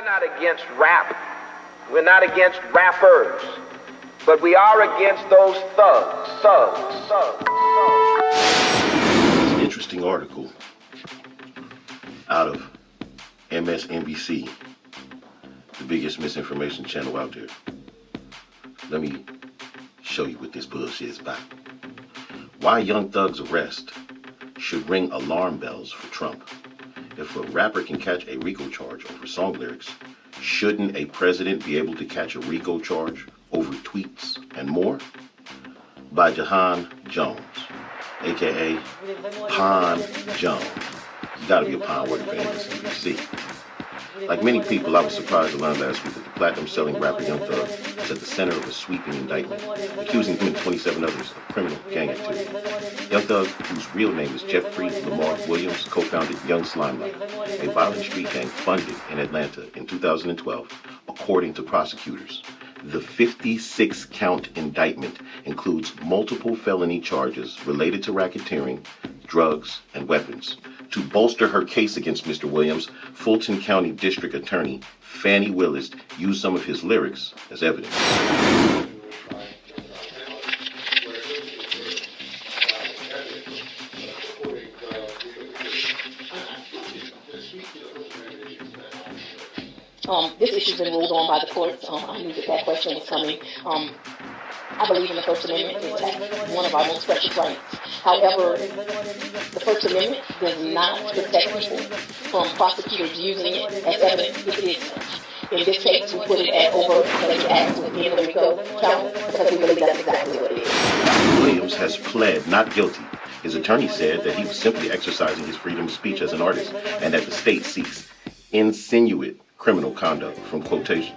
We're not against rap. We're not against rappers. But we are against those thugs. It's an interesting article out of MSNBC, the biggest misinformation channel out there. Let me show you what this bullshit is about. Why Young Thug's arrest should ring alarm bells for Trump. If a rapper can catch a RICO charge over song lyrics, shouldn't a president be able to catch a RICO charge over tweets and more? By Jahan Jones, aka Pon Jones. You gotta be a Pon working for MSNBC. Like many people, I was surprised to learn last week that the platinum-selling rapper Young Thug is at the center of a sweeping indictment, accusing him and 27 others of criminal gang activity. Young Thug, whose real name is Jeffrey Lamar Williams, co-founded Young Slimelight, a violent street gang funded in Atlanta in 2012, according to prosecutors. The 56-count indictment includes multiple felony charges related to racketeering, drugs, and weapons. To bolster her case against Mr. Williams, Fulton County District Attorney Fannie Willis used some of his lyrics as evidence. This issue's been ruled on by the courts. I knew that question was coming. I believe in the First Amendment. It's one of our most precious rights. However, the First Amendment does not protect people from prosecutors using it as evidence. It is such. In this case, we put it at overt felony acts with the end of the RICO count because we believe that's exactly what it is. Williams has pled not guilty. His attorney said that he was simply exercising his freedom of speech as an artist and that the state seeks insinuate criminal conduct from quotations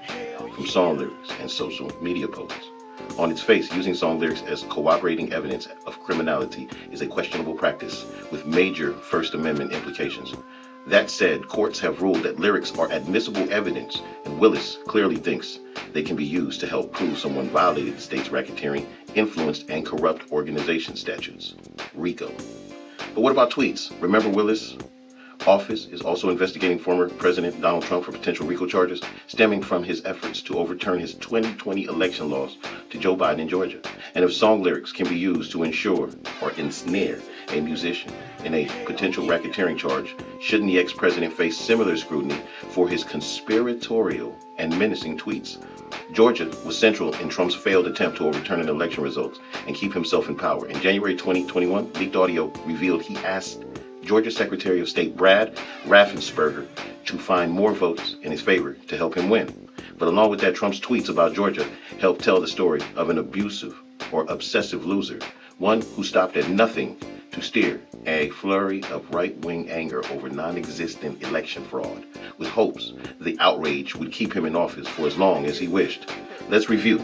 from song lyrics and social media posts. On its face, using song lyrics as corroborating evidence of criminality is a questionable practice with major First Amendment implications. That said, courts have ruled that lyrics are admissible evidence, and Willis clearly thinks they can be used to help prove someone violated the state's racketeering, influenced, and corrupt organization statutes, RICO. But what about tweets? Remember Willis' office is also investigating former President Donald Trump for potential RICO charges stemming from his efforts to overturn his 2020 election loss to Joe Biden in Georgia. And if song lyrics can be used to ensure or ensnare a musician in a potential racketeering charge, shouldn't the ex-president face similar scrutiny for his conspiratorial and menacing tweets? Georgia was central in Trump's failed attempt to overturn an election results and keep himself in power. In January 2021, leaked audio revealed he asked Georgia Secretary of State Brad Raffensperger to find more votes in his favor to help him win. But along with that, Trump's tweets about Georgia helped tell the story of an abusive or obsessive loser, one who stopped at nothing to steer a flurry of right-wing anger over non-existent election fraud, with hopes the outrage would keep him in office for as long as he wished. Let's review.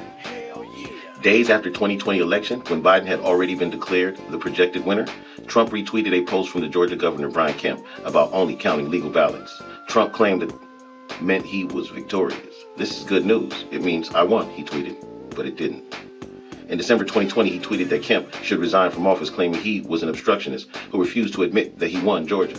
Days after 2020 election, when Biden had already been declared the projected winner, Trump retweeted a post from the Georgia Governor Brian Kemp about only counting legal ballots. Trump claimed it meant he was victorious. This is good news. It means I won, he tweeted, but it didn't. In December 2020, he tweeted that Kemp should resign from office, claiming he was an obstructionist who refused to admit that he won Georgia.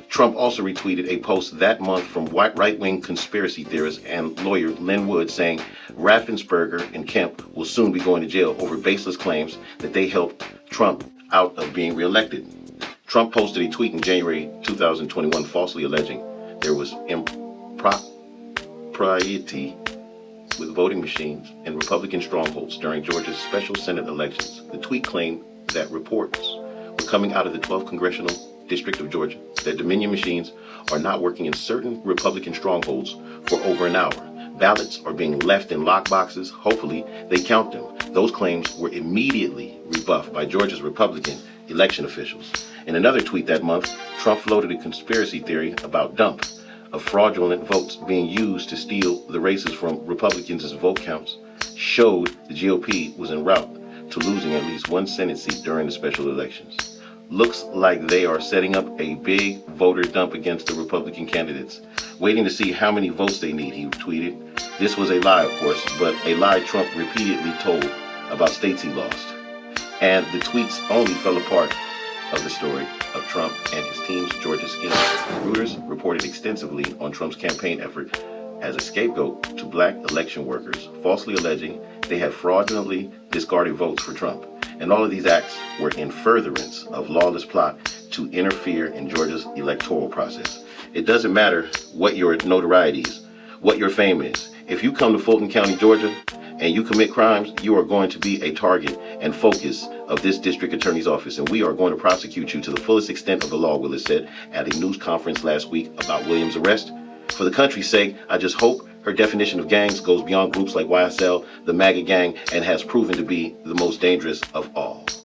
Trump also retweeted a post that month from right-wing conspiracy theorist and lawyer Lynn Wood saying Raffensperger and Kemp will soon be going to jail over baseless claims that they helped Trump out of being reelected. Trump posted a tweet in January 2021 falsely alleging there was impropriety with voting machines and Republican strongholds during Georgia's special Senate elections. The tweet claimed that reports were coming out of the 12th Congressional District of Georgia that Dominion machines are not working in certain Republican strongholds for over an hour. Ballots are being left in lock boxes. Hopefully, they count them. Those claims were immediately rebuffed by Georgia's Republican election officials. In another tweet that month, Trump floated a conspiracy theory about dump of fraudulent votes being used to steal the races from Republicans' vote counts, showed the GOP was en route to losing at least one Senate seat during the special elections. Looks like they are setting up a big voter dump against the Republican candidates, waiting to see how many votes they need, he tweeted. This was a lie, of course, but a lie Trump repeatedly told about states he lost. And the tweets only fell apart of the story of Trump and his team's Georgia scheme. Reuters reported extensively on Trump's campaign effort as a scapegoat to black election workers, falsely alleging they had fraudulently discarded votes for Trump. And all of these acts were in furtherance of lawless plot to interfere in Georgia's electoral process. It doesn't matter what your notoriety is, what your fame is. If you come to Fulton County, Georgia, and you commit crimes, you are going to be a target and focus of this district attorney's office, and we are going to prosecute you to the fullest extent of the law, Willis said at a news conference last week about Williams' arrest. For the country's sake, I just hope her definition of gangs goes beyond groups like YSL, the MAGA gang, and has proven to be the most dangerous of all.